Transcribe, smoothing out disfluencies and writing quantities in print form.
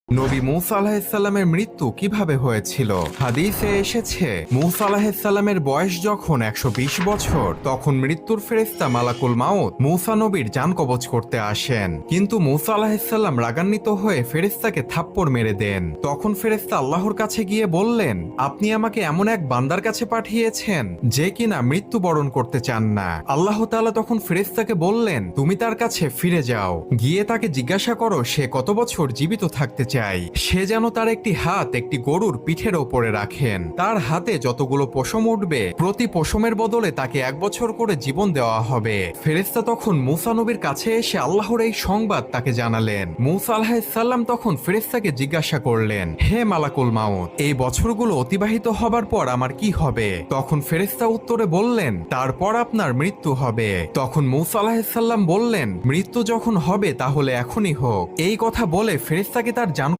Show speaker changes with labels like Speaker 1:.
Speaker 1: নবী মূসা আলাহিসাল্লামের মৃত্যু কিভাবে হয়েছিল? হাদিসে এসেছে, মূসা আলাহিসাল্লামের বয়স যখন 120 বছর, তখন মৃত্যুর ফেরেশতা মালাকুল মাউত মূসা নবীর জান কবজ করতে আসেন। কিন্তু মূসা আলাহিসাল্লাম রাগান্বিত হয়ে ফেরেশতাকে থাপ্পড় মেরে দেন। তখন ফেরেশতা আল্লাহর কাছে গিয়ে বললেন, আপনি আমাকে এমন এক বান্দার কাছে পাঠিয়েছেন যে কিনা মৃত্যুবরণ করতে চান না। আল্লাহ তাআলা তখন ফেরেশতাকে বললেন, তুমি তার কাছে ফিরে যাও, গিয়ে তাকে জিজ্ঞাসা করো সে কত বছর জীবিত থাকতে চায়। সে যেন তার একটি হাত একটি গরুর পিঠের ওপরে রাখেন। তার হাতে যতগুলো পশম উঠবে প্রতি পশমের বদলে তাকে 1 বছর করে জীবন দেওয়া হবে। ফেরেশতা তখন মূসা নবীর কাছে এসে আল্লাহর এই সংবাদ তাকে জানালেন। মূসা আলাইহিসসালাম তখন ফেরেশতাকে জিজ্ঞাসা করলেন, হে মালাকুল মাউত, এই বছরগুলো অতিবাহিত হবার পর আমার কি হবে? তখন ফেরেশতা উত্তরে বললেন, তারপর আপনার মৃত্যু হবে। তখন মূসা আলাইহিসসালাম বললেন, মৃত্যু যখন হবে তাহলে এখনই হোক। এই কথা বলে ফেরেশতাকে তার